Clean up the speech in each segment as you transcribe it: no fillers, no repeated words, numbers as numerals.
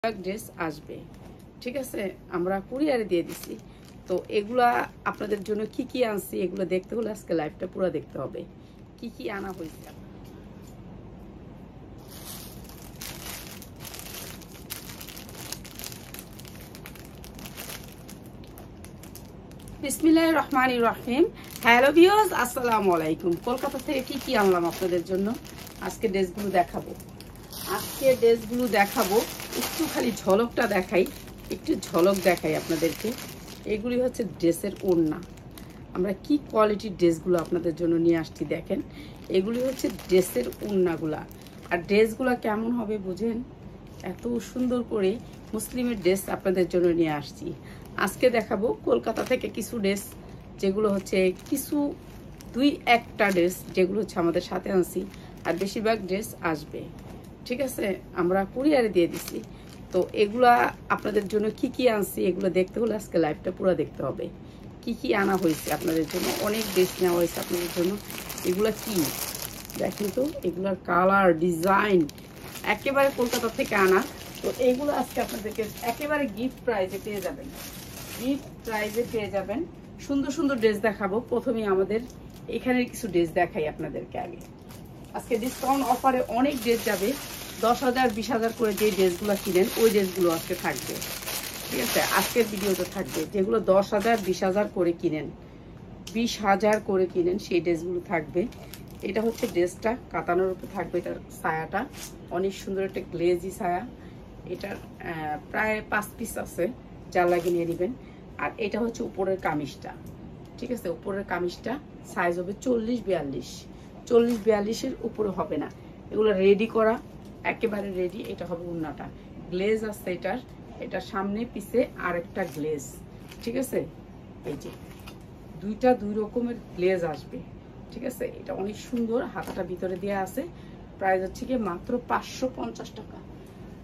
Dress আসবে, ঠিক আছে। আমরা কুরিয়ারে দিয়ে দিছি। তো এগুলা আপনাদের জন্য কি কি আনছি এগুলো দেখতে হলে আজকে লাইভটা পুরো দেখতে হবে, কি কি আনা হয়েছে। বিসমিল্লাহির রহমানির রহিম। হ্যালো ভিউয়ার্স, আসসালামু আলাইকুম। কলকাতা থেকে কি কি আনলাম আপনাদের জন্য আজকে ড্রেসগুলো দেখাবো। একটু খালি ঝলকটা দেখাই, একটু ঝলক দেখাই আপনাদেরকে। এগুলি হচ্ছে ড্রেসের ওড়না। আমরা কি কোয়ালিটির ড্রেসগুলো আপনাদের জন্য নিয়ে আসছি দেখেন। এগুলি হচ্ছে ড্রেসের ওড়নাগুলা। আর ড্রেসগুলো কেমন হবে বুঝেন, এত সুন্দর করে মুসলিমের ড্রেস আপনাদের জন্য নিয়ে আসছি। আজকে দেখাবো কলকাতা থেকে কিছু ড্রেস, যেগুলো হচ্ছে কিছু দুই একটা ড্রেস যেগুলো হচ্ছে আমাদের সাথে আনছি। আর বেশিরভাগ ড্রেস আসবে, ঠিক আছে। আমরা কুরিয়ারে দিয়ে দিছি। তো এগুলা আপনাদের জন্য কি কি আনছি এগুলো দেখতে হলে আজকে লাইভটা পুরো দেখতে হবে, কি কি আনা হয়েছে আপনাদের জন্য। অনেক ড্রেস নেওয়া হয়েছে আপনাদের জন্য। এগুলা কি দেখেন তো, এগুলার কালার ডিজাইন একেবারে কলকাতা থেকে আনা। তো এইগুলো আজকে আপনাদেরকে একেবারে গিফট প্রাইজে পেয়ে যাবেন। সুন্দর সুন্দর ড্রেস দেখাবো। প্রথমে আমাদের এখানের কিছু ড্রেস দেখাই আপনাদেরকে। আগে আজকে ডিসকাউন্ট অফারে অনেক ড্রেস যাবে। 10,000 20,000 করে যে ড্রেসগুলো কিনেন ওই ড্রেসগুলো আজকে থাকবে, ঠিক আছে। আজকের ভিডিওতে থাকবে যেগুলো 10,000 20,000 করে কিনেন, 20,000 করে কিনেন সেই ড্রেসগুলো থাকবে। এটা হচ্ছে ড্রেসটা কাতানোর উপর থাকবে। এটার ছায়াটা অনেক সুন্দর, একটা গ্লেজি ছায়া। এটার প্রায় 5 পিস আছে, যা লাগে নিয়ে নেবেন। আর এটা হচ্ছে উপরের কামিজটা, ঠিক আছে। উপরের কামিজটা সাইজ হবে 40-42 উপরে হবে না। এগুলো রেডি করা, একেবারে রেডি। এটা হবে ওড়নাটা, গ্লেজ আছে এটার সামনে পিছে আর একটা গ্লেজ, ঠিক আছে। এই যে দুই রকমের গ্লেজ আসবে, ঠিক আছে। এটা অনেক সুন্দর, হাতাটা ভিতরে দেওয়া আছে। প্রাইস হচ্ছে কি মাত্র 550 টাকা।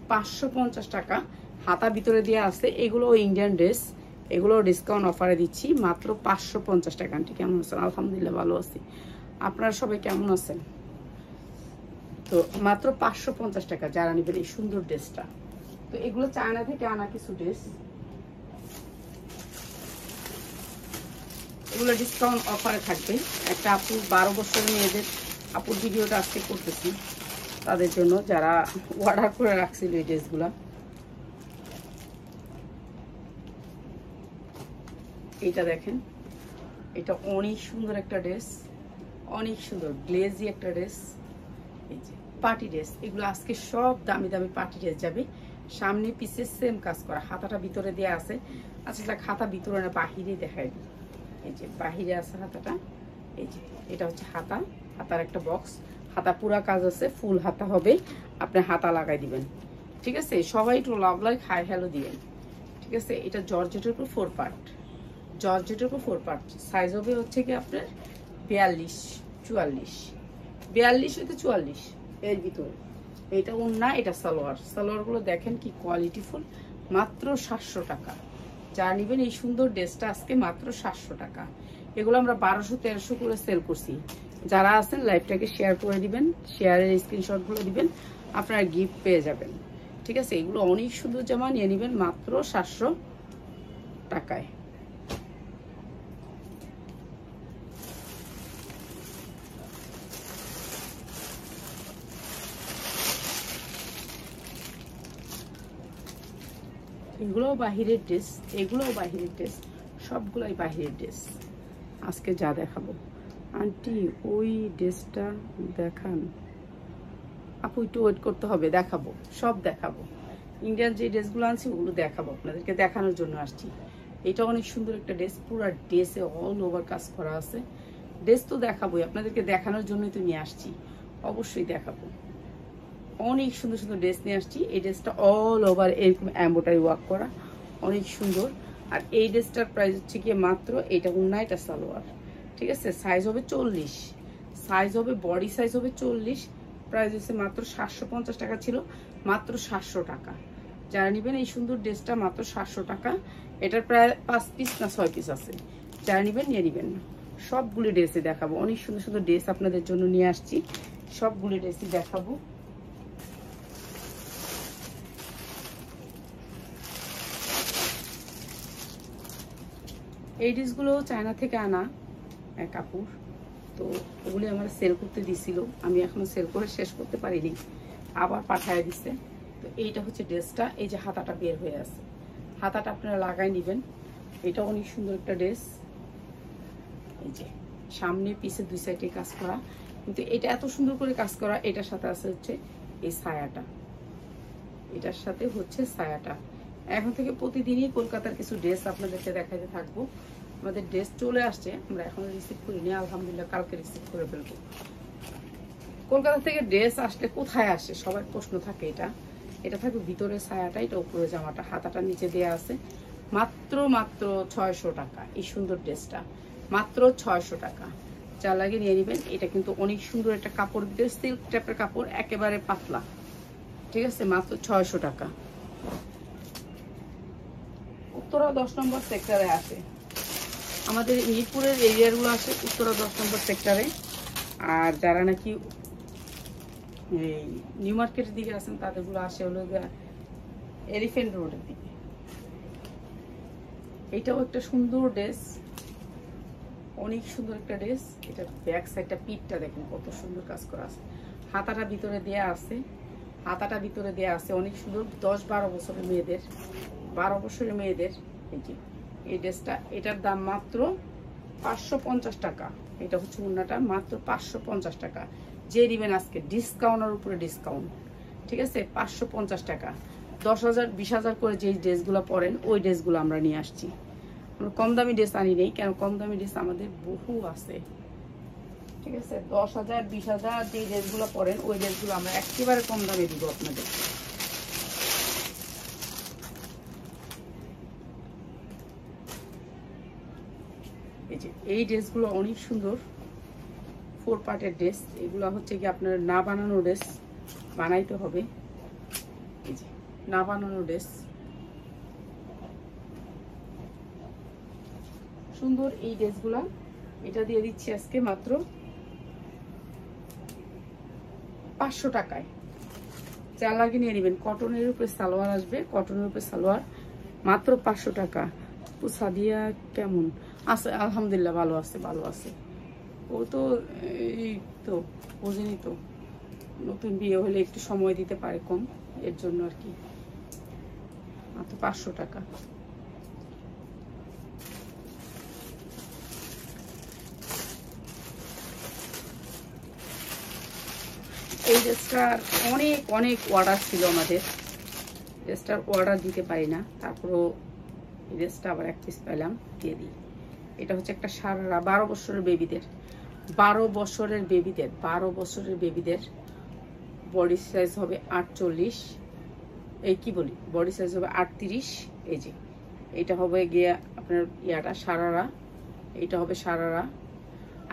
550 টাকা হাতা ভিতরে দেওয়া আছে। এগুলো ইন্ডিয়ান ড্রেস, এগুলো ডিসকাউন্ট অফারে দিচ্ছি মাত্র 550 টাকা। আন্টি কেমন আছেন? আলহামদুলিল্লাহ ভালো আছি। আপনারা সবাই কেমন আছেন? তো মাত্র 550 টাকা যারা নেবেন এই সুন্দর ড্রেসটা। তো এগুলো চায়না থেকে আনা কিছু ড্রেস, এগুলো ডিসকাউন্ট অফারে থাকবে। একটা আপু 12 বছরের মেয়েদের আপুর ভিডিওটা আজকে করতেছি তাদের জন্য, যারা অর্ডার করে রাখছিল এই ড্রেসগুলা। এইটা দেখেন, এটা অনেক সুন্দর একটা ড্রেস, অনেক সুন্দর গ্লেজি একটা ড্রেস। এই যে পার্টি ড্রেস, এগুলো আজকে সব দামি দামি পার্টি ড্রেস যাবে। সামনে পিছে সেম কাজ করা, হাতাটা ভিতরে দেওয়া আছে। আচ্ছা হাতা ভিতরে না বাহিরে দেখাই দিই। এই যে বাহিরে আছে হাতাটা। এই যে এটা হচ্ছে হাতার একটা বক্স। হাতা পুরা কাজ আছে, ফুল হাতা হবে। আপনি হাতা লাগাই দিবেন, ঠিক আছে। সবাই একটু লাভ লাইক হাই হ্যালো দিবেন, ঠিক আছে। এটা জর্জেটের উপর 4 পার্ট, সাইজ হবে হচ্ছে কি আপনার 42 হইতে 44 এর ভিতরে। এটা ওড়না, এটা সালোয়ার গুলো দেখেন কি কোয়ালিটিফুল। মাত্র 700 টাকা যা নেবেন এই সুন্দর ড্রেসটা আজকে মাত্র 700 টাকা। এগুলো আমরা 1200-1300 করে সেল করছি। যারা আছেন লাইভটাকে শেয়ার করে দিবেন, শেয়ারের স্ক্রিনশট গুলো দিবেন, আপনারা গিফট পেয়ে যাবেন, ঠিক আছে। এগুলো অনেক সুন্দর জামা, নিয়ে নেবেন মাত্র 700 টাকায়। এগুলোও বাহিরের ড্রেস, সবগুলোই বাহিরের ড্রেস। আজকে যা দেখাবো আন্টি ওই ড্রেসটা দেখান আপু, একটু ওয়েট করতে হবে, দেখাবো, সব দেখাবো। ইন্ডিয়ান যে ড্রেসগুলো আনছি ওগুলো দেখাবো, আপনাদেরকে দেখানোর জন্য আসছি। এটা অনেক সুন্দর একটা ড্রেস, পুরো ড্রেসে অল ওভার কাজ করা আছে। ড্রেস তো দেখাবোই, আপনাদেরকে দেখানোর জন্যই তো নিয়ে আসছি, অবশ্যই দেখাবো। অনেক সুন্দর সুন্দর ড্রেস নিয়ে আসছি। এই ড্রেসটা অল ওভার এরকম এমব্রয়ডারি ওয়ার্ক করা, অনেক সুন্দর। আর এই ড্রেসটার প্রাইস হচ্ছে গিয়ে মাত্র, এটা ওড়না এটা সালোয়ার, ঠিক আছে। সাইজ হবে 40, বডি সাইজ হবে 40। প্রাইস হচ্ছে মাত্র 750 টাকা ছিল, মাত্র 700 টাকা। যারা নেবেন এই সুন্দর ড্রেসটা মাত্র 700 টাকা। এটার প্রায় 5 পিস না 6 পিস আছে, যারা নেবেন নিয়ে নেবেন। সবগুলি ড্রেসই দেখাবো, অনেক সুন্দর সুন্দর ড্রেস আপনাদের জন্য নিয়ে আসছি, সবগুলি ড্রেসই দেখাবো। এই ড্রেসগুলো চায়না থেকে আনা কাপড়, তো ওগুলি আমার সেল করতে দিছিল, আমি এখনো সেল করে শেষ করতে পারিনি, আবার পাঠায় দিছে। তো এইটা হচ্ছে ড্রেসটা, এই যে হাতাটা বের হয়ে আছে, হাতাটা আপনারা লাগাই নেবেন। এটা অনেক সুন্দর একটা ড্রেস, এই যে সামনে পিছে দুই সাইডে কাজ করা, কিন্তু এটা এত সুন্দর করে কাজ করা। এটার সাথে আছে হচ্ছে এই ছায়াটা, এটার সাথে হচ্ছে ছায়াটা। এখন থেকে প্রতিদিনই কলকাতার কিছু ড্রেস আপনাদেরকে দেখাতে থাকবো। আমাদের ড্রেস চলে আসছে, আমরা এখন রিসিভ করিনি, আলহামদুলিল্লাহ কালকে রিসিভ করে ফেলবো। কলকাতা থেকে ড্রেস আসলে কোথায় আসে সবার প্রশ্ন থাকে। এটা থাকে ভিতরে ছায়াটা, এটা উপরে জামাটা, হাতাটা নিচে দেওয়া আছে। মাত্র 600 টাকা এই সুন্দর ড্রেসটা, মাত্র 600 টাকা। যা লাগে নিয়ে নেবেন। এটা কিন্তু অনেক সুন্দর একটা কাপড়, সিল্ক টাইপের কাপড়, একেবারে পাতলা, ঠিক আছে, মাত্র 600 টাকা। উত্তরা 10 নম্বর সেক্টরে আছে, আমাদের মিরপুরের এরিয়াগুলো আছে উত্তরা 10 নম্বর সেক্টরে। আর যারা নাকি এই নিউ মার্কেটের দিকে আছেন তাদেরগুলো আসে হলো এলিফ্যান্ট রোডের দিকে। এইটাও একটা সুন্দর ড্রেস, অনেক সুন্দর একটা ড্রেস। এটা ব্যাক সাইডটা, পিঠটা দেখেন কত সুন্দর কাজ করা আছে, হাতাটা ভিতরে দেয়া আছে, হাতাটা ভিতরে দেয়া আছে, অনেক সুন্দর। 10-12 বছরের মেয়েদের, 12 বছরের মেয়েদের এই ড্রেসটা। এটার দাম মাত্র 550 টাকা। এটা হচ্ছে ওড়নাটা, মাত্র 550 টাকা। যে দিবেন আজকে ডিসকাউন্টের উপরে ডিসকাউন্ট, ঠিক আছে, 550 টাকা। 10,000 20,000 করে যে ড্রেসগুলো পরেন ওই ড্রেসগুলো আমরা নিয়ে আসছি। আমরা কম দামি ড্রেস আনি নেই, কেন কম দামি ড্রেস আমাদের বহু আছে, ঠিক আছে। 10,000 20,000 যে ড্রেসগুলো পরেন ওই ড্রেসগুলো আমরা একেবারে কম দামে দিব আপনাদের। এই যে এই ড্রেসগুলো অনেক সুন্দর, 4 পার্টের ড্রেস। এগুলো হচ্ছে কি আপনার না বানানো ড্রেস, বানাইতে হবে। এই যে না বানানো ড্রেস, সুন্দর এই ড্রেসগুলো। এটা দিয়ে দিচ্ছি আজকে মাত্র 500 টাকায়। যা লাগে নিয়ে নেবেন। কটনের উপরে সালোয়ার আসবে, কটনের উপরে সালোয়ার, মাত্র 500 টাকা। সাদিয়া কেমন আছে? আলহামদুলিল্লাহ ভালো আছে, ভালো আছে। ও তো এই তো বোঝেনি তো, নতুন বিয়ে হলে একটু সময় দিতে পারে কম, এর জন্য আর কি। মাত্র 500 টাকা। এই ড্রেসটার অনেক অনেক অর্ডার ছিল আমাদের, ড্রেসটার অর্ডার দিতে পারি না, তারপরও এই ড্রেসটা আবার এক পিস পেলাম, দিয়ে দিই। এটা হচ্ছে একটা সারারা 12 বছরের বেবিদের, 12 বছরের বেবিদের, 12 বছরের বেবিদের। বডি সাইজ হবে 48, এই কি বলি, বডি সাইজ হবে 38। এই যে এটা হবে গিয়ে আপনার ইয়াটা সারারা, এটা হবে সারারা।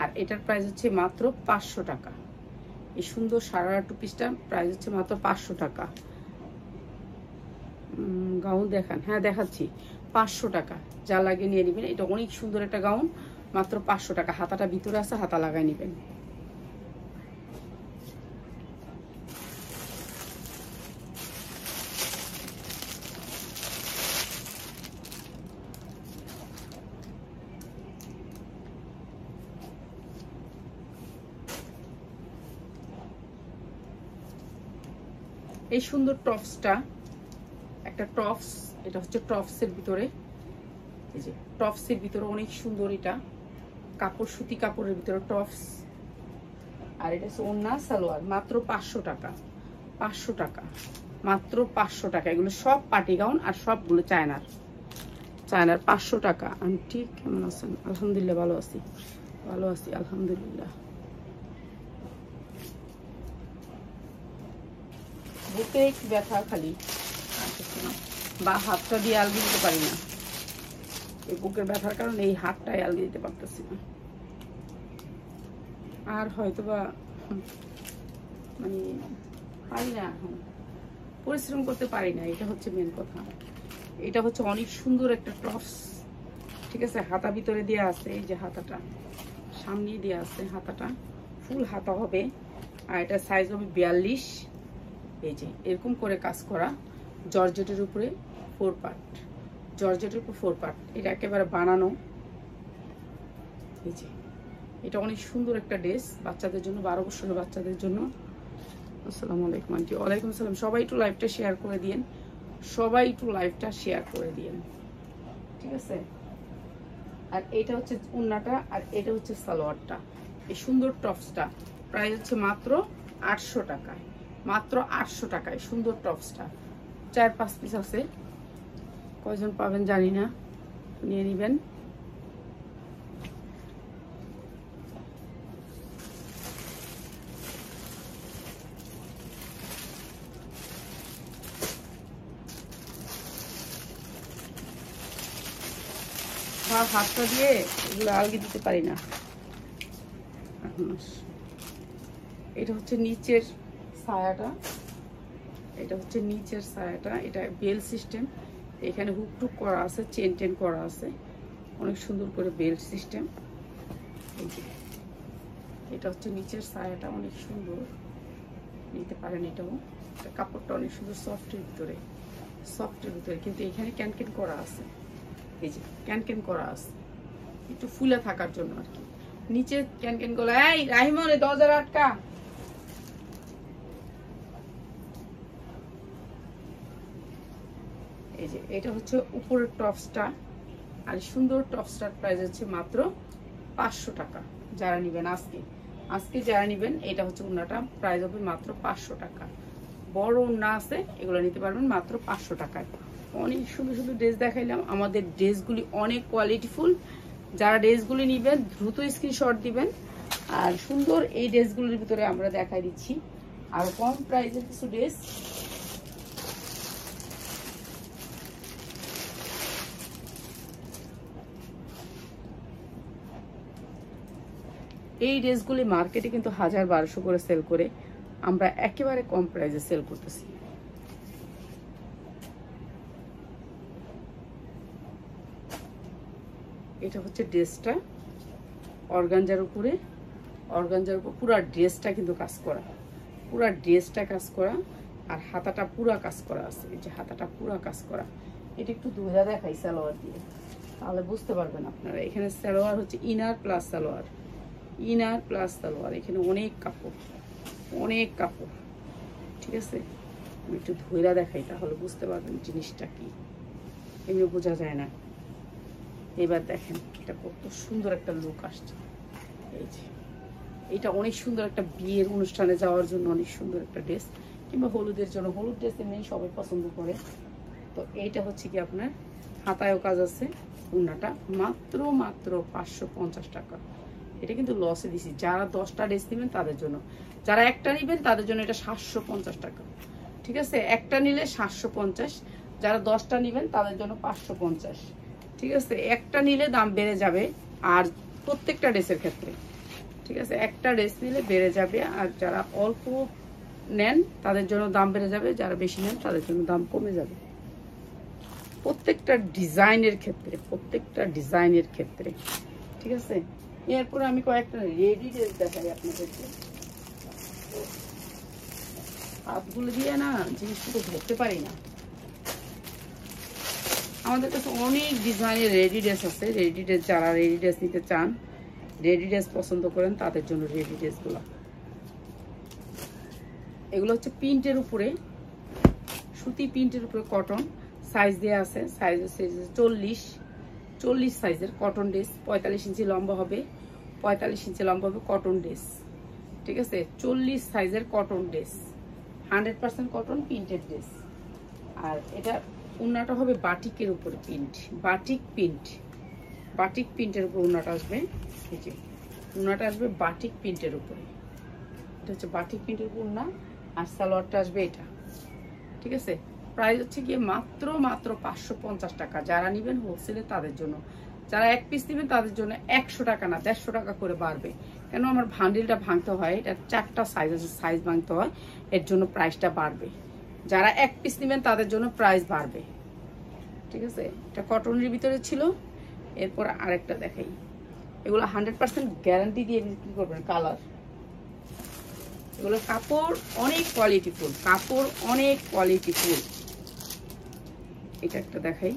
আর এটার প্রাইস হচ্ছে মাত্র 500 টাকা। এই সুন্দর সারারা টু পিসটা প্রাইস হচ্ছে মাত্র 500 টাকা। গাউন দেখান, হ্যাঁ দেখাচ্ছি, 500 টাকা। যা লাগে নিয়ে নেবেন। এটা অনেক সুন্দর একটা গাউন, মাত্র 500 টাকা। হাতাটা ভিতরে আছে, হাতা লাগাই নেবেন। এই সুন্দর টপসটা, একটা টপস, এটা হচ্ছে টপসের ভিতরে, এই যে টপসের ভিতরে অনেক সুন্দর। এটা কাপড়, সুতি কাপড়ের ভিতরে টপস। আর এটা হচ্ছে ওড়না সালোয়ার, মাত্র 500 টাকা। 500 টাকা, মাত্র 500 টাকা। এগুলো সব পার্টি গাউন আর সবগুলো চায়নার, চায়নার। 500 টাকা। আন্টি কেমন আছেন? আলহামদুলিল্লাহ ভালো আছি, ভালো আছি আলহামদুলিল্লাহ। বুকে একটু ব্যথা খালি, বা হাতটা দিয়ে আলগি দিতে পারি না। এই বুকের ব্যথার কারণে এই হাতটাই আলগি দিতে পারতেছি না। আর হয়তো বা মানে পারি না, এখন পরিশ্রম করতে পারি না, এটা হচ্ছে মেন কথা। এটা হচ্ছে অনেক সুন্দর একটা টপস, ঠিক আছে। হাতা ভিতরে দেওয়া আছে, এই যে হাতাটা সামনে দেওয়া আছে, হাতাটা ফুল হাতা হবে। আর এটা সাইজ হবে 42। এই যে এরকম করে কাজ করা, জর্জেটের উপরে 4 পার্ট, জর্জেটের উপর 4 পার্ট। এটা একেবারে বানানো, এই যে এটা অনেক সুন্দর একটা ড্রেস বাচ্চাদের জন্য, 12 বছরের বাচ্চাদের জন্য। আসসালামু আলাইকুম আন্টি। ওয়ালাইকুম আসসালাম। সবাই একটু লাইভটা শেয়ার করে দিয়েন, সবাই একটু লাইভটা শেয়ার করে দিয়েন, ঠিক আছে। আর এটা হচ্ছে ওড়নাটা, আর এটা হচ্ছে সালোয়ারটা। এই সুন্দর টপসটা প্রাইস হচ্ছে মাত্র 800 টাকায়, মাত্র 800 টাকায় সুন্দর টপসটা। 4-5 পিস আছে, কয়জন পাবেন জানি না, নিয়ে নেবেন। হাতটা দিয়ে এগুলো আলগি দিতে পারি না। এটা হচ্ছে নিচের ছায়াটা, এটা হচ্ছে নিচের ছায়াটা। এটা বেল সিস্টেম, এখানে হুক টুক করা আছে, চেন টেন করা আছে, অনেক সুন্দর করে বেল্ট সিস্টেম। এই যে এটা হচ্ছে নিচের ছায়াটা, অনেক সুন্দর, নিতে পারেন। এটাও কাপড়টা অনেক সুন্দর, সফটের ভিতরে, সফটের ভিতরে, কিন্তু এখানে ক্যানক্যান করা আছে। এই যে ক্যানক্যান করা আছে একটু ফুলে থাকার জন্য আর কি, নিচে ক্যানক্যান গুলো। এই রাহিমন, 10,000 আটকা। এই যে এটা হচ্ছে উপরের টপসটা, আর সুন্দর টপসটার প্রাইস হচ্ছে মাত্র 500 টাকা। যারা নেবেন আজকে যারা নেবেন, এটা হচ্ছে ওড়নাটা, প্রাইস হবে মাত্র 500 টাকা। বড় ওড়না আছে, এগুলো নিতে পারবেন মাত্র 500 টাকায়। অনেক সুন্দর সুন্দর ড্রেস দেখাইলাম, আমাদের ড্রেসগুলি অনেক কোয়ালিটিফুল। যারা ড্রেসগুলি নেবেন দ্রুত স্ক্রিনশট দিবেন। আর সুন্দর এই ড্রেসগুলির ভিতরে আমরা দেখাই দিচ্ছি আর কম প্রাইসের কিছু ড্রেস। এই ড্রেসগুলি মার্কেটে কিন্তু 1000-1200 করে সেল করে, আমরা একেবারে কম প্রাইসে সেল করতেছি। এটা হচ্ছে ড্রেসটা, অর্গানজার উপরে, অর্গানজার উপর পুরো ড্রেসটা কিন্তু কাজ করা, পুরো ড্রেসটা কাজ করা, আর হাতাটা পুরা কাজ করা আছে। এই যে হাতাটা পুরা কাজ করা। এটা একটু ধরে দেখাই সালোয়ার দিয়ে, তাহলে বুঝতে পারবেন আপনারা। এখানে সালোয়ার হচ্ছে inner plus salwar, inner plus salwar. এখানে অনেক কাপড়, অনেক কাপড়, ঠিক আছে। আমি একটু ধরে দেখাই, তাহলে বুঝতে পারবেন জিনিসটা কি, এমনি বোঝা যায় না। এবার দেখেন এটা কত সুন্দর একটা লুক আসছে। এই যে এটা অনেক সুন্দর একটা বিয়ের অনুষ্ঠানে যাওয়ার জন্য অনেক সুন্দর একটা ড্রেস, কিংবা হলুদের জন্য, হলুদ ড্রেস এমনি সবাই পছন্দ করে। তো এইটা হচ্ছে কি আপনার হাতায়ও কাজ আছে। ওড়নাটা মাত্র 550 টাকা। এটা কিন্তু লসে দিছি, যারা 10টা ড্রেস নেবেন তাদের জন্য। যারা একটা নেবেন তাদের জন্য এটা 750 টাকা, ঠিক আছে। একটা নিলে 750, যারা 10টা নেবেন তাদের জন্য 550, ঠিক আছে। একটা নিলে দাম বেড়ে যাবে, আর প্রত্যেকটা ড্রেসের ক্ষেত্রে, ঠিক আছে। একটা ড্রেস নিলে বেড়ে যাবে, আর যারা অল্প নেন তাদের জন্য দাম বেড়ে যাবে, যারা বেশি নেন তাদের জন্য দাম কমে যাবে। প্রত্যেকটা ডিজাইনের ক্ষেত্রে, প্রত্যেকটা ডিজাইনের ক্ষেত্রে, ঠিক আছে। এরপরে আমি কয়েকটা রেডি ড্রেস দেখাই আপনাদেরকে। হাতগুলো দিয়ে না জিনিসগুলো ধরতে পারি না। আমাদের কাছে অনেক ডিজাইনের রেডি ড্রেস আছে। রেডি ড্রেস, যারা রেডি ড্রেস নিতে চান, রেডি ড্রেস পছন্দ করেন, তাদের জন্য রেডি ড্রেসগুলো। এগুলো হচ্ছে প্রিন্টের উপরে, সুতি প্রিন্টের উপরে কটন, সাইজ দেওয়া আছে। সাইজ হচ্ছে 40 সাইজের কটন ড্রেস। 45 ইঞ্চি লম্বা হবে, 45 ইঞ্চি লম্বা হবে কটন ড্রেস, ঠিক আছে। 40 সাইজের cotton dress, 100% cotton printed dress. আর এটা ওড়নাটা হবে বাটিকের উপরে প্রিন্ট, বাটিক প্রিন্ট, বাটিক প্রিন্টের উপর ওড়নাটা আসবে। এই যে ওড়নাটা আসবে বাটিক প্রিন্টের উপরে, এটা হচ্ছে বাটিক প্রিন্টের উপর ওড়না। আর সালোয়ারটা আসবে এটা, ঠিক আছে। প্রাইস হচ্ছে গিয়ে মাত্র 550 টাকা। যারা নেবেন হোলসেলে তাদের জন্য, যারা এক পিস নেবেন তাদের জন্য 100 টাকা না 150 টাকা করে বাড়বে, কেন আমার ভান্ডিলটা ভাঙতে হয়, এটা 4টা সাইজ আছে, সাইজ ভাঙতে হয়, এর জন্য প্রাইসটা বাড়বে। যারা এক পিস নেবেন তাদের জন্য প্রাইস বাড়বে, ঠিক আছে। এটা কটনের ভিতরে ছিল। এরপর আরেকটা দেখাই, এগুলো 100% গ্যারান্টি দিয়ে বিক্রি করবেন। কালার, এগুলো কাপড় অনেক কোয়ালিটিফুল, কাপড় অনেক কোয়ালিটিফুল। এটা একটা দেখাই,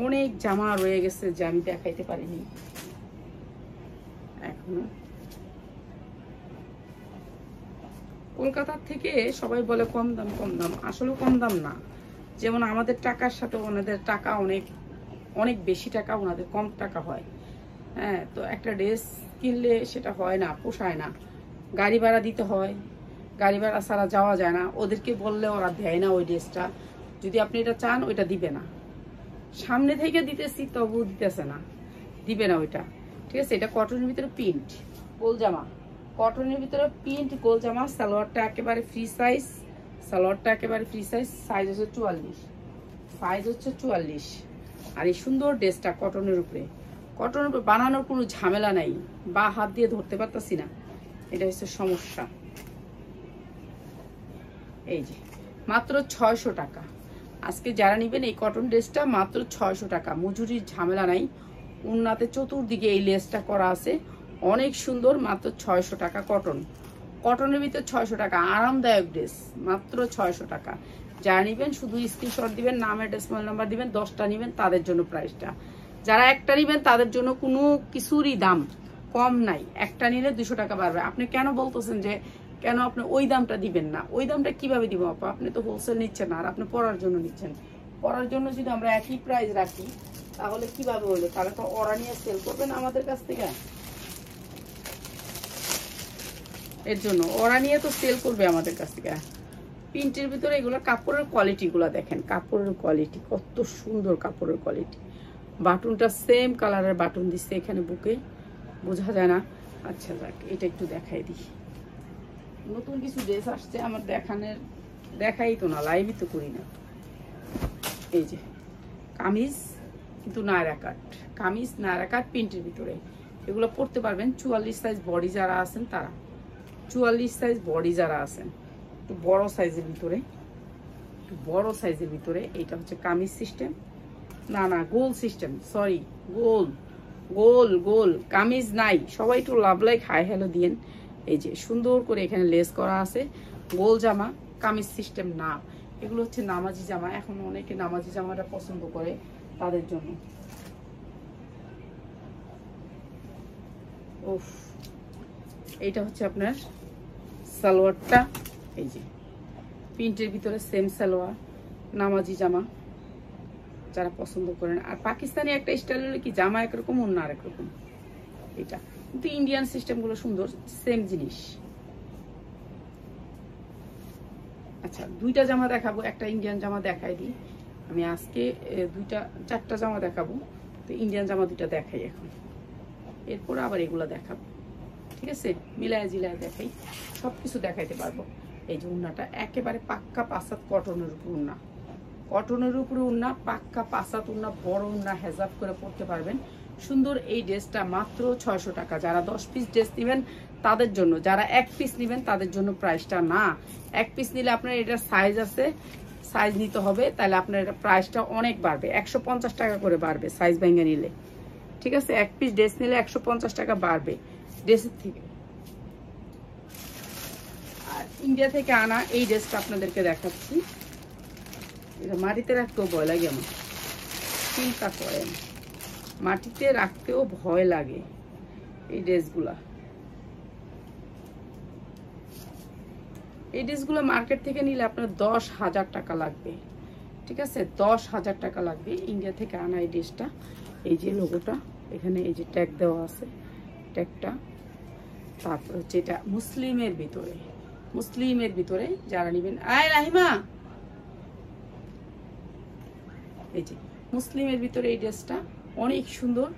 অনেক জামা রয়ে গেছে যে আমি দেখাইতে পারিনি, দেখানো। কলকাতার থেকে সবাই বলে কম দাম কম দাম, আসলে কম দাম না। যেমন আমাদের টাকার সাথে ওনাদের টাকা অনেক অনেক বেশি টাকা, ওনাদের কম টাকা হয়। হ্যাঁ, তো একটা ড্রেস কিনলে সেটা হয় না, পোষায় না, গাড়ি ভাড়া দিতে হয়, গাড়ি ভাড়া ছাড়া যাওয়া যায় না। ওদেরকে বললে ওরা দেয় না ওই ড্রেসটা, যদি আপনি এটা চান ওইটা দিবে না। সামনে থেকে দিতেছি তবু দিতেছে না, দিবে না ওইটা। ঠিক আছে, এটা কটনের ভিতরে প্রিন্ট গোল জামা, কটনের ভিতরে প্রিন্ট গোল জামা। সালোয়ারটা একেবারে ফ্রি সাইজ, সালোয়ারটা একেবারে ফ্রি সাইজ, সাইজ হচ্ছে 44, সাইজ হচ্ছে 44। আর এই সুন্দর ড্রেসটা কটনের উপরে, কটনের উপরে বানানোর কোনো ঝামেলা নাই, বা হাত দিয়ে ধরতে পারতাছি না, এটা হচ্ছে সমস্যা। এই যে মাত্র 600 টাকা। আজকে যারা নেবেন এই কটন ড্রেসটা মাত্র 600 টাকা, মজুরির ঝামেলা নাই। উন্নাতে চতুর্দিকে এই লেসটা করা আছে, অনেক সুন্দর, মাত্র 600 টাকা। কটন, কটনের ভিতরে 600 টাকা, আরামদায়ক ড্রেস, মাত্র 600 টাকা। যারা নেবেন শুধু স্ক্রিনশট দিবেন, নাম অ্যাড্রেস মোবাইল নাম্বার দিবেন। 10টা নেবেন তাদের জন্য প্রাইসটা, যারা একটা নেবেন তাদের জন্য কোনো কিছুরই দাম কম নাই। একটা নিলে 200 টাকা বাড়বে। আপনি কেন বলতেছেন যে কেন আপনি ওই দামটা দিবেন না? ওই দামটা কিভাবে দিব আপা? আপনি তো হোলসেল নিচ্ছেন আর আপনি পড়ার জন্য নিচ্ছেন। পড়ার জন্য যদি আমরা একই প্রাইস রাখি তাহলে কিভাবে হলো? তাহলে তো ওরা নিয়ে সেল করবেন আমাদের কাছ থেকে, এর জন্য ওরা নিয়ে তো সেল করবে আমাদের কাছ থেকে। প্রিন্টের ভিতরে এগুলো কাপড়ের কোয়ালিটিগুলো দেখেন, কাপড়ের কোয়ালিটি কত সুন্দর, কাপড়ের কোয়ালিটি। বাটনটা সেম কালারের বাটন দিচ্ছে এখানে বুকে, বোঝা যায় না। আচ্ছা যাক, এটা একটু দেখাই দিই। নতুন কিছু ড্রেস আসছে আমার দেখাই তো না, লাইভই তো করি না। এই যে কামিজ, কিন্তু নায়রা কাট কামিজ, নায়রা কাট প্রিন্টের ভিতরে। এগুলো পরতে পারবেন 44 সাইজ বডি যারা আছেন তারা, 44 সাইজ বডি যারা আছেন, একটু বড় সাইজের ভিতরে, একটু বড় সাইজের ভিতরে। এইটা হচ্ছে কামিজ সিস্টেম, না না গোল সিস্টেম, সরি গোল গোল গোল কামিজ নাই। সবাই একটু লাভ লাইক হাই হ্যালো দিয়েন। এই যে সুন্দর করে এখানে লেস করা আছে, গোল জামা, কামিজ সিস্টেম না। এগুলো হচ্ছে নামাজি জামা, এখন অনেকে নামাজি জামাটা পছন্দ করে তাদের জন্য। উফ, এইটা হচ্ছে আপনার সালোয়ারটা, এই যে প্রিন্টের ভিতরে সেম সালোয়ার, নামাজি জামা যারা পছন্দ করেন। আর পাকিস্তানি একটা স্টাইল হলে কি জামা একরকম অন্য আরেক রকম, এটা কিন্তু ইন্ডিয়ান সিস্টেম গুলো সুন্দর, সেম জিনিস। আচ্ছা, দুইটা জামা দেখাবো, একটা ইন্ডিয়ান জামা দেখাই দিই আমি আজকে। চারটা জামা দেখাবো, তো ইন্ডিয়ান জামা দুইটা দেখাই এখন, এরপর আবার এগুলো দেখাবো। ঠিক আছে, মিলায় জিলায় দেখাই, সবকিছু দেখাইতে পারবো। এই যে উন্নাটা একেবারে পাক্কা পাসাত কটনের উপর উন্না, কটনের উপরে উন্না, পাক্কা পাসাত উন্না, বড় উন্না, হেজাব করে পড়তে পারবেন। সুন্দর এই ড্রেসটা মাত্র 600 টাকা। যারা 10 পিস ড্রেস নেবেন তাদের জন্য, যারা 1 পিস নেবেন তাদের জন্য প্রাইসটা না। 1 পিস নিলে আপনার এটা সাইজ আছে, সাইজ নিতে হবে, তাহলে আপনার এটা প্রাইসটা অনেক বাড়বে, 150 টাকা করে বাড়বে সাইজ ভেঙে নিলে। ঠিক আছে, 1 পিস ড্রেস নিলে 150 টাকা বাড়বে ড্রেসের থেকে। আর ইন্ডিয়া থেকে আনা এই ড্রেসটা আপনাদেরকে দেখাচ্ছি। এটা মাটিতে রাখতেও ভয় লাগে, আমার চিন্তা করেন, মাটিতে রাখতেও ভয় লাগে এই ড্রেসগুলা। এই ড্রেসগুলো মার্কেট থেকে নিলে আপনার 10,000 টাকা লাগবে। ঠিক আছে, 10,000 টাকা লাগবে ইন্ডিয়া থেকে আনা এই ড্রেসটা। এই যে লোগোটা এখানে, এই যে ট্যাগ দেওয়া আছে, ট্যাগটা। তারপর হচ্ছে এটা মুসলিমের ভিতরে, মুসলিমের ভিতরে যারা নেবেন, আয় রাহিমা, এই যে মুসলিমের ভিতরে এই ড্রেসটা অনেক সুন্দর।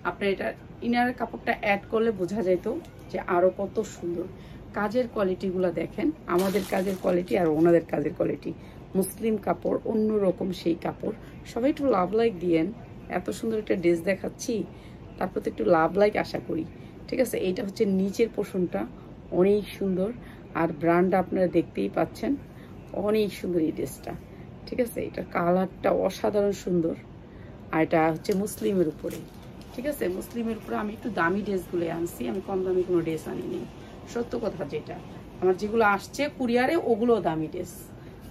আপনার এটা ইনারের কাপড়টা অ্যাড করলে বোঝা যেত যে আরো কত সুন্দর। কাজের কোয়ালিটিগুলো দেখেন, আমাদের কাজের কোয়ালিটি আর ওনাদের কাজের কোয়ালিটি। মুসলিম কাপড়, অন্যরকম সেই কাপড়। সবাই একটু লাভ লাইক দিয়েন, এত সুন্দর একটা ড্রেস দেখাচ্ছি, তারপর তো একটু লাভ লাইক আশা করি। ঠিক আছে, এইটা হচ্ছে নিচের পোর্শনটা, অনেক সুন্দর। আর ব্র্যান্ড আপনারা দেখতেই পাচ্ছেন, অনেক সুন্দর এই ড্রেসটা। ঠিক আছে, এটা কালারটা অসাধারণ সুন্দর। আর এটা হচ্ছে মুসলিমের উপরে। ঠিক আছে, মুসলিমের উপরে আমি একটু দামি ড্রেসগুলো আনছি, আমি কম দামি কোনো ড্রেস আনিনি। সত্য কথা যেটা, আমার যেগুলো আসছে কুরিয়ারে ওগুলো দামি ড্রেস,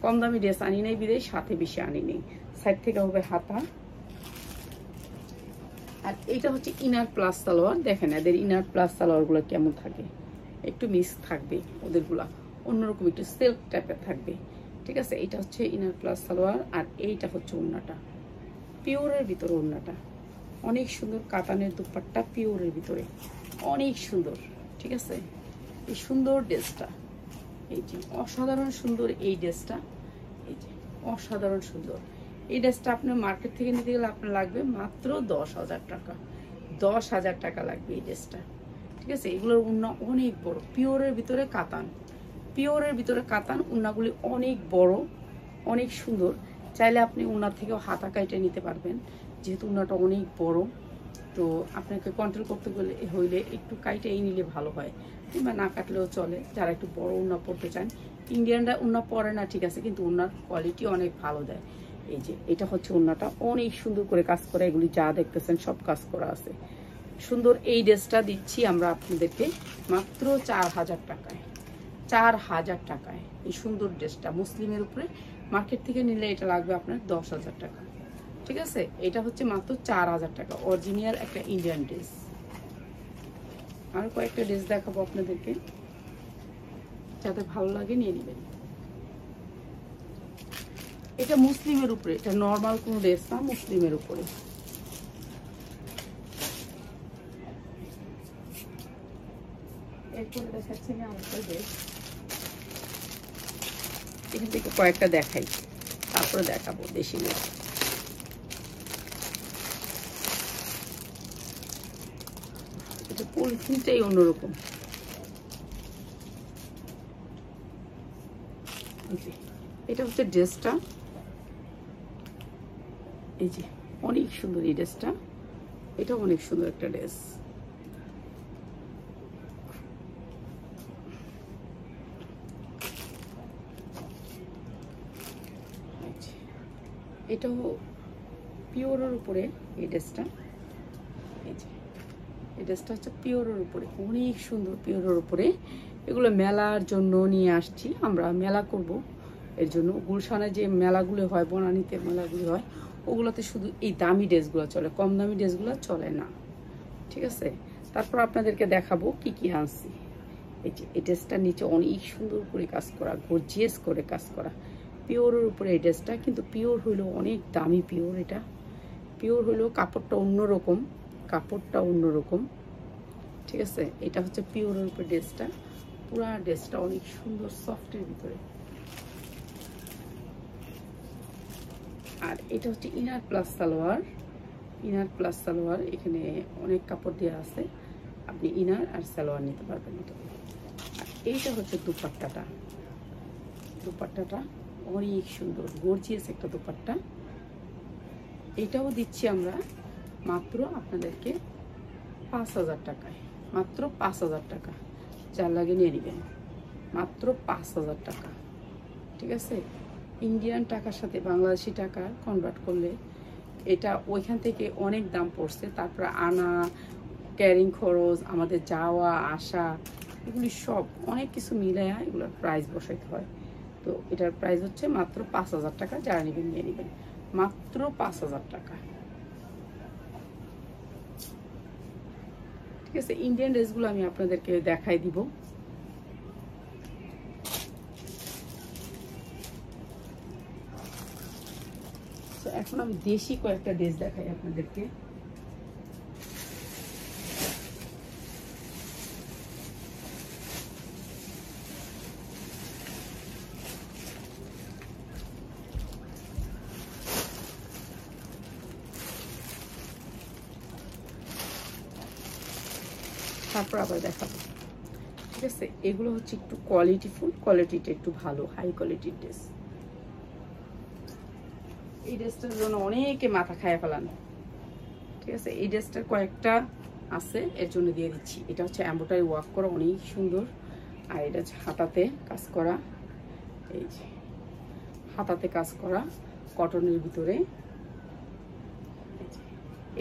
কম দামি ড্রেস আনি নাই, বিদেশ সাথে বেশি আনি নেই। সাইড থেকে হবে হাতা, আর এইটা হচ্ছে ইনার প্লাস সালোয়ার। দেখেন এদের ইনার প্লাস সালোয়ারগুলো কেমন থাকে, একটু মিক্স থাকবে ওদেরগুলা, অন্যরকম একটু সিল্ক টাইপের থাকবে। ঠিক আছে, এটা হচ্ছে ইনার প্লাস সালোয়ার। আর এইটা হচ্ছে ওড়নাটা, পিওরের ভিতরে ওড়নাটা অনেক সুন্দর, কাতানের দুপাট্টা পিওরের ভিতরে অনেক সুন্দর। ঠিক আছে, এই সুন্দর ড্রেসটা, এই যে অসাধারণ সুন্দর এই ড্রেসটা, এই যে অসাধারণ সুন্দর এই ড্রেসটা আপনার মার্কেট থেকে নিতে গেলে আপনার লাগবে মাত্র 10,000 টাকা। 10,000 টাকা লাগবে এই ড্রেসটা। ঠিক আছে, এগুলোর উন্না অনেক বড়, পিওরের ভিতরে কাতান, পিওরের ভিতরে কাতান, উন্নাগুলি অনেক বড় অনেক সুন্দর। চাইলে আপনি উন্নার থেকেও হাতা কাইটে নিতে পারবেন, যেহেতু উন্নাটা অনেক বড়। তো আপনাকে কন্ট্রোল করতে হইলে একটু কাইটেই নিলে ভালো হয়, কিংবা না কাটলেও চলে। যারা একটু বড় উন্না পরতে চান, ইন্ডিয়ানরা উন্না পরে না ঠিক আছে, কিন্তু উন্নার কোয়ালিটি অনেক ভালো দেয়। এই যে এটা হচ্ছে উন্নাটা, অনেক সুন্দর করে কাজ করা, এগুলি যা দেখতেছেন সব কাজ করা আছে সুন্দর। এই ড্রেসটা দিচ্ছি আমরা আপনাদেরকে মাত্র 4,000 টাকায়। 4,000 টাকায় এই সুন্দর ড্রেসটা মুসলিমের উপরে, মার্কেট থেকে নিলে এটা লাগবে আপনার 10,000 টাকা। ঠিক আছে, এটা হচ্ছে মাত্র 4,000 টাকা, অরিজিনাল একটা ইন্ডিয়ান ড্রেস। আর কয়েকটা ড্রেস দেখাবো আপনাদেরকে, যাদের ভালো লাগে নিয়ে নেবেন। এটা মুসলিমের উপরে, এটা নর্মাল কোনো ড্রেস না, মুসলিমের উপরে। এরপরে দেখাচ্ছি আমি আরেকটা ড্রেস, এখান থেকে কয়েকটা দেখাই, তারপরে দেখাবো দেশি ড্রেস। এটা পলিথিনটাই অন্যরকম। এটা হচ্ছে ড্রেসটা, এই যে অনেক সুন্দর এই ড্রেসটা, এটা অনেক সুন্দর একটা ড্রেস। এটাও পিওরের উপরে এই ড্রেসটা, এই যে এই ড্রেসটা হচ্ছে পিওরের উপরে, অনেক সুন্দর পিওরের উপরে। এগুলো মেলার জন্য নিয়ে আসছি, আমরা মেলা করব এর জন্য। গুলশানে যে মেলাগুলো হয়, বনানীতে মেলাগুলো হয়, ওগুলোতে শুধু এই দামি ড্রেসগুলো চলে, কম দামি ড্রেসগুলো চলে না। ঠিক আছে, তারপর আপনাদেরকে দেখাবো কি কি আনছি। এই যে এই ড্রেসটা নিচে অনেক সুন্দর করে কাজ করা, গর্জিয়াস করে কাজ করা, পিওরের উপরে এই ড্রেসটা। কিন্তু পিওর হইলো অনেক দামি পিওর, এটা পিওর হইলো, কাপড়টা অন্যরকম, কাপড়টা অন্যরকম। ঠিক আছে, এটা হচ্ছে পিওরের উপরে ড্রেসটা, পুরা ড্রেসটা অনেক সুন্দর সফটের ভিতরে। আর এটা হচ্ছে inner plus salwar, inner plus salwar, এখানে অনেক কাপড় দেওয়া আছে, আপনি ইনার আর সালোয়ার নিতে পারবেন এটা। আর এইটা হচ্ছে দুপাট্টাটা, দুপাট্টাটা অনেক সুন্দর গর্জিয়াস একটা দুপাট্টা। এটাও দিচ্ছি আমরা মাত্র আপনাদেরকে 5,000 টাকায়, মাত্র 5,000 টাকা। যার লাগে নিয়ে নেবেন, মাত্র 5,000 টাকা। ঠিক আছে, ইন্ডিয়ান টাকার সাথে বাংলাদেশি টাকা কনভার্ট করলে এটা ওইখান থেকে অনেক দাম পড়ছে, তারপরে আনা, ক্যারিং খরচ, আমাদের যাওয়া আসা, এগুলি সব অনেক কিছু মিলাইয়া এগুলোর প্রাইস বসাইতে হয়। তো এটার প্রাইস হচ্ছে মাত্র 5,000 টাকা। যারা নেবেন নিয়ে নেবেন, মাত্র 5,000 টাকা। ঠিক আছে, ইন্ডিয়ান ড্রেসগুলো আমি আপনাদেরকে দেখাই দিব। তো এখন আমি দেশি কয়েকটা ড্রেস দেখাই আপনাদেরকে। তারপর আবার দেখাবো। ঠিক আছে, এগুলো হচ্ছে একটু কোয়ালিটিফুল, কোয়ালিটিটা একটু ভালো, হাই কোয়ালিটির ড্রেস। এই ড্রেসটার জন্য অনেকে মাথা খায় ফেলানো। ঠিক আছে, এই ড্রেসটার কয়েকটা আছে, এর জন্য দিয়ে দিচ্ছি। এটা হচ্ছে এমব্রয়ডারি ওয়ার্ক করা, অনেক সুন্দর। আর এটা হচ্ছে হাতাতে কাজ করা, এই যে হাতাতে কাজ করা কটনের ভিতরে।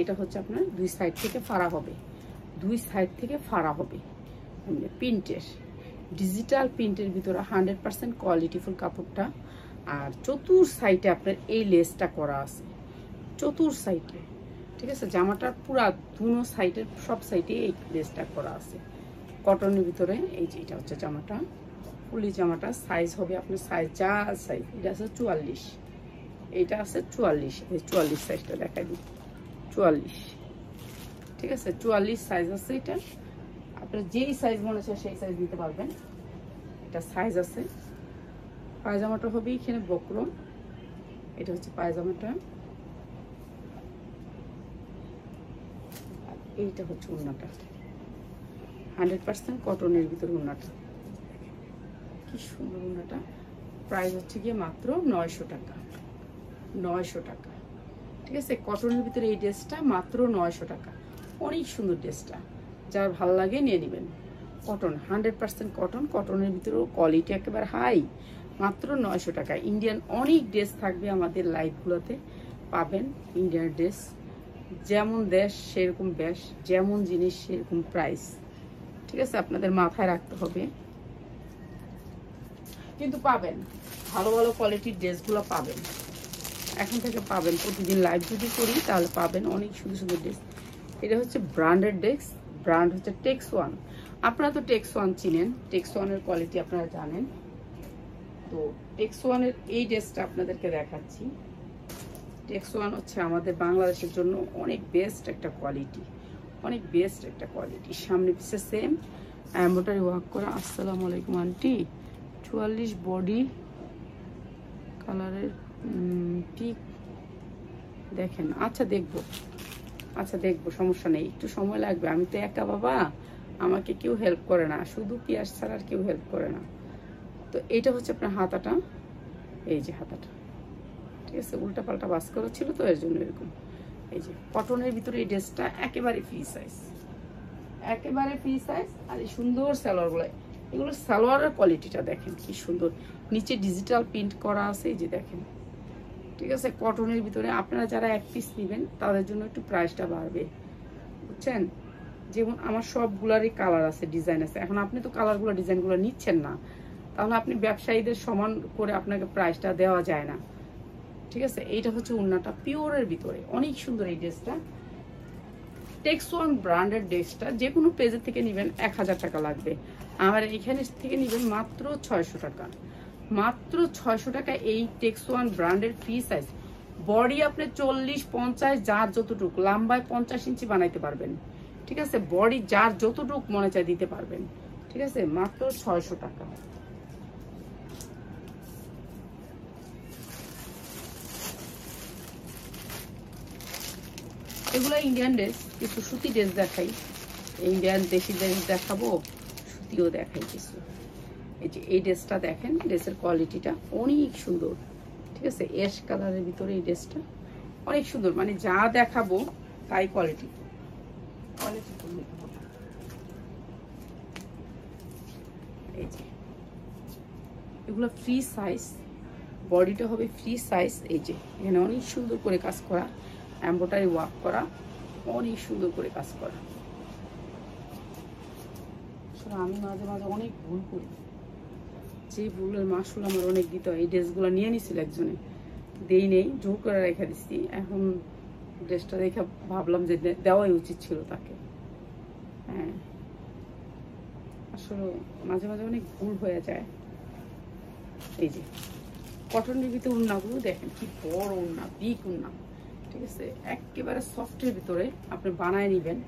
এটা হচ্ছে আপনার দুই সাইড থেকে ফাড়া হবে, দুই সাইড থেকে ফাড়া হবে, প্রিন্টের, ডিজিটাল প্রিন্টের ভিতরে 100% কোয়ালিটিফুল কাপড়টা। আর চতুর সাইডে আপনার এই লেসটা করা আছে, চতুর সাইডে ঠিক আছে, জামাটার পুরা দুনো সাইডের সব সাইডে এই ড্রেসটা করা আছে কটনের ভিতরে। এই যে এটা হচ্ছে জামাটা, ফুলি জামাটা। সাইজ হবে আপনার সাইজ যা সাইজ, এটা আছে 44, এইটা আছে 44। এই 44 সাইজটা দেখাই দিই, 44। ঠিক আছে, 44 সাইজ আছে এটা। আপনার যেই সাইজ মনে হচ্ছে সেই সাইজ নিতে পারবেন, এটা সাইজ আছে। পায়জামাটা হবে এখানে বক্রম, এটা হচ্ছে পায়জামাটা। এইটা হচ্ছে ওড়নাটা, 100% কটনের ভিতরে ওড়নাটা। কি সুন্দর ওড়নাটা। প্রাইস হচ্ছে গিয়ে মাত্র 900 টাকা, 900 টাকা। ঠিক আছে, কটনের ভিতরে এই ড্রেসটা মাত্র 900 টাকা। অনেক সুন্দর ড্রেসটা, যার ভালো লাগে নিয়ে নেবেন। কটন, 100% কটন, কটনের ভিতরেও কোয়ালিটি একেবারে হাই। মাত্র 900 টাকা। ইন্ডিয়ান অনেক ড্রেস থাকবে আমাদের লাইভগুলোতে, পাবেন ইন্ডিয়ান ড্রেস। যেমন দেশ সেরকম বেশ, যেমন জিনিস সেরকম প্রাইস। ঠিক আছে, আপনাদের মাথায় রাখতে হবে। কিন্তু পাবেন ভালো ভালো কোয়ালিটির ড্রেসগুলো পাবেন, এখন থেকে পাবেন। প্রতিদিন লাইভ যদি করি তাহলে পাবেন অনেক সুন্দর সুন্দর ড্রেস। এটা হচ্ছে ব্র্যান্ডেড ড্রেস, ব্র্যান্ড হচ্ছে টেক্স ওয়ান। আপনারা তো টেক্স ওয়ান চিনেন, টেক্স ওয়ানের কোয়ালিটি আপনারা জানেন। তো টেক্স ওয়ানের এই ড্রেসটা আপনাদেরকে দেখাচ্ছি। টেক্স ওয়ান হচ্ছে আমাদের বাংলাদেশের জন্য অনেক বেস্ট একটা কোয়ালিটি, অনেক বেস্ট একটা কোয়ালিটি। সামনে পিছে সেম এমব্রয়ডারি ওয়ার্ক করা। আসসালামু আলাইকুম আন্টি। 44 বডি কালারের ঠিক দেখেন। আচ্ছা দেখবো, আচ্ছা দেখবো, সমস্যা নেই, একটু সময় লাগবে। আমি তো একা বাবা, আমাকে কেউ হেল্প করে না, শুধু পিয়াস ছাড়া আর কেউ হেল্প করে না। তো এইটা হচ্ছে আপনার হাতাটা, এই যে হাতাটা। ঠিক আছে, উল্টা পাল্টা বাস করা ছিল তো এর জন্য এরকম। এই যে কটনের ভিতরে এই ড্রেসটা একেবারে ফ্রি সাইজ, একেবারে ফ্রি সাইজ। আর এই সুন্দর সালোয়ারগুলো, এগুলো সালোয়ারের কোয়ালিটিটা দেখেন কি সুন্দর। নিচে ডিজিটাল প্রিন্ট করা আছে, এই যে দেখেন। ঠিক আছে, কটনের ভিতরে আপনারা যারা এক পিস নেবেন তাদের জন্য একটু প্রাইসটা বাড়বে, বুঝছেন। যেমন আমার সবগুলারই কালার আছে, ডিজাইন আছে। এখন আপনি তো কালারগুলো ডিজাইনগুলো নিচ্ছেন না, তাহলে আপনি ব্যবসায়ীদের সমান করে আপনাকে প্রাইসটা দেওয়া যায় না। ঠিক আছে, এইটা হচ্ছে ওড়নাটা পিওরের ভিতরে, অনেক সুন্দর এই ড্রেসটা। টেক্স ওয়ান ব্র্যান্ডের ড্রেসটা যে কোনো পেজের থেকে নেবেন 1000 টাকা লাগবে, আমার এখানে থেকে নেবেন মাত্র 600 টাকা। মাত্র 600 টাকা এই টেক্স ওয়ান ব্র্যান্ডের ফ্রি সাইজ। বডি আপনি 40-50 যার যতটুকু, লম্বায় 50 ইঞ্চি বানাইতে পারবেন। ঠিক আছে, বডি যার যতটুকু মনে চায় দিতে পারবেন। ঠিক আছে, মাত্র 600 টাকা। এগুলো ইন্ডিয়ান ড্রেস, কিছু সুতি ড্রেস দেখাই। ইন্ডিয়ান দেশি ড্রেস দেখাবো, সুতিও দেখাই কিছু। এই যে এই ড্রেসটা দেখেন, ড্রেসের কোয়ালিটিটা অনেক সুন্দর। ঠিক আছে, অ্যাশ কালারের ভিতরে এই ড্রেসটা অনেক সুন্দর, মানে যা দেখাবো তাই কোয়ালিটি। এই যে এগুলো ফ্রি সাইজ, বডিটা হবে ফ্রি সাইজ। এই যে এখানে অনেক সুন্দর করে কাজ করা, এমব্রয়ডারি ওয়ার্ক করা, অনেক সুন্দর করে কাজ করা। আমি মাঝে মাঝে অনেক ভুল করি, যে ভুলের মাসুল আমার অনেক দিতে হয়। এই ড্রেসগুলো নিয়ে নিছিল একজনে, দেই নেই, জোর করে রেখে দিচ্ছি। এখন ড্রেসটা দেখে ভাবলাম যে দেওয়াই উচিত ছিল তাকে। হ্যাঁ, আসলে মাঝে মাঝে অনেক ভুল হয়ে যায়। এই যে কটনের ভিতরে ওড়নাগুলো দেখেন কি বড় ওড়না, বিগ ওড়না। ঠিক আছে, একেবারে সফটের ভিতরে আপনি বানায় নেবেন,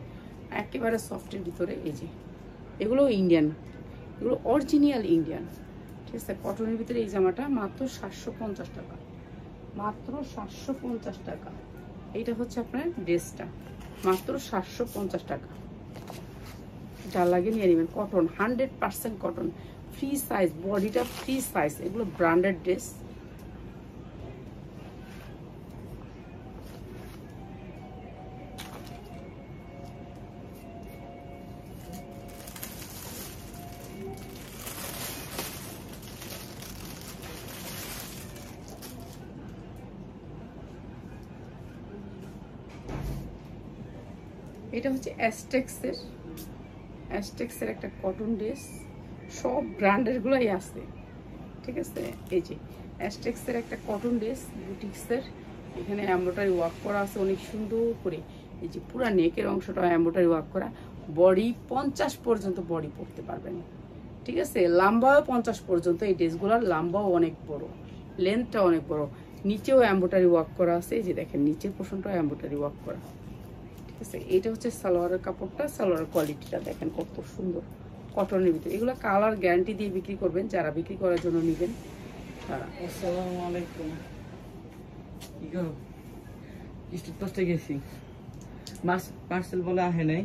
একেবারে সফটের ভিতরে। এই যে এগুলো ইন্ডিয়ান, এগুলো অরিজিনাল ইন্ডিয়ান। ঠিক আছে, কটনের ভিতরে এই জামাটা মাত্র 750 টাকা, মাত্র 750 টাকা। এইটা হচ্ছে আপনার ড্রেসটা, মাত্র 750 টাকা। যা লাগে নিয়ে নেবেন। কটন, 100% কটন, ফ্রি সাইজ, বডিটা ফ্রি সাইজ। এগুলো ব্র্যান্ডেড ড্রেস। এটা হচ্ছে অ্যাস্টেক্সের একটা কটন ড্রেস, সব ব্র্যান্ডের গুলোই আছে। ঠিক আছে, এই যে অ্যাস্টেক্সের একটা কটন ড্রেস বুটিক্সের, এখানে এমব্রয়ডারি ওয়ার্ক করা আছে অনেক সুন্দর করে। এই যে পুরো নেকের অংশটা এমব্রয়ডারি ওয়ার্ক করা, বডি 50 পর্যন্ত বডি পরতে পারবেন, ঠিক আছে। লম্বাও 50 পর্যন্ত, এই ড্রেসগুলোর লম্বাও অনেক বড়, লেন্থটা অনেক বড়, নিচেও এমব্রয়ডারি ওয়ার্ক করা আছে, এই যে দেখেন নিচের পোর্শনটাও এমব্রয়ডারি ওয়ার্ক করা, ঠিক আছে। এটা হচ্ছে সালোয়ারের কাপড়টা, সালোয়ারের কোয়ালিটিটা দেখেন কত সুন্দর, কটনের ভিতরে। এগুলো কালার গ্যারান্টি দিয়ে বিক্রি করবেন, যারা বিক্রি করার জন্য নেবেন তারা। আসসালামু আলাইকুম। স্ট্রিট পোস্টে গেছি, পার্সেল বলে আসে নাই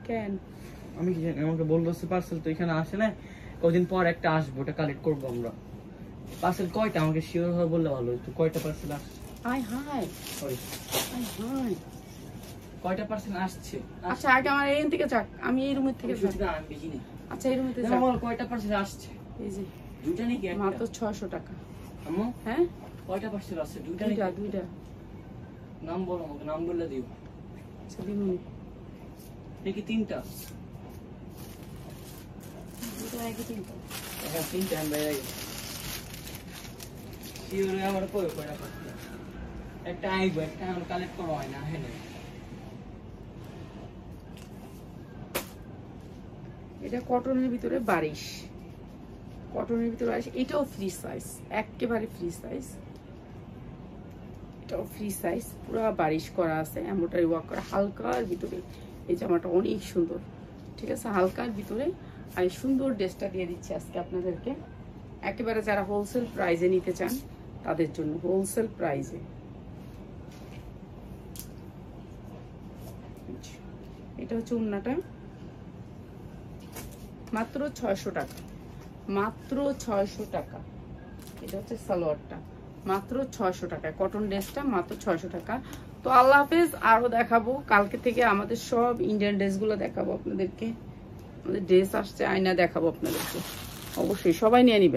কেন? আমি কি জানি, আমাকে বললো পার্সেল তো এখানে আসে না, কদিন পর একটা আসবো, ওটা কালেক্ট করবো আমরা। পার্সেল কয়টা আমাকে শিওর ভাবে বললে ভালো হতো, কয়টা পার্সেল আসছে? High hi sorry, high high. কয়টা পার্সেল আসছে? আচ্ছা আগে আমার এই থেকে যাক, আমি এই রুমের থেকে যাক। আমি বেশি নেই। আচ্ছা এই রুমের থেকে দেখো যাক, বল কয়টা পার্সেল আসছে? এই যে দুইটা নাকি একটা? মাত্র 600 টাকা। আম্মু হ্যাঁ কয়টা পার্সেল আসছে? দুইটা দুইটা নাকি? দুইটা। নাম বলো আমাকে, নাম বললে দিও। আচ্ছা দিমুনি, নাকি তিনটা? দুইটা নাকি তিনটা? হ্যাঁ তিনটা, আমি বাইরে গেছি। শিওর আমার কয় কয়টা পার্সেল? একটা আইবো, একটা আমার কালেক্ট করা হয় না, হ্যাঁ। এটা কটনের ভিতরে 22, কটনের ভিতরে 22। এটাও ফ্রি সাইজ, একেবারে ফ্রি সাইজ, এটাও ফ্রি সাইজ, পুরো 22 করা আছে, এমব্রয়ডারি ওয়ার্ক করা, হালকার ভিতরে। এই জামাটা অনেক সুন্দর, ঠিক আছে, হালকার ভিতরে। আর এই সুন্দর ড্রেসটা দিয়ে দিচ্ছি আজকে আপনাদেরকে, একেবারে যারা হোলসেল প্রাইজে নিতে চান তাদের জন্য, হোলসেল প্রাইজে। এটা হচ্ছে ওড়নাটা, মাত্র 600 টাকা, মাত্র 600 টাকা। এটা হচ্ছে সালোয়ারটা, মাত্র 600 টাকা, কটন ড্রেসটা মাত্র 600 টাকা। তো আল্লাহ হাফেজ, আরো দেখাবো কালকে থেকে, আমাদের সব ইন্ডিয়ান ড্রেসগুলো দেখাবো আপনাদেরকে, আমাদের ড্রেস আসছে, আয়না দেখাবো আপনাদেরকে, অবশ্যই সবাই নিয়ে নিবেন।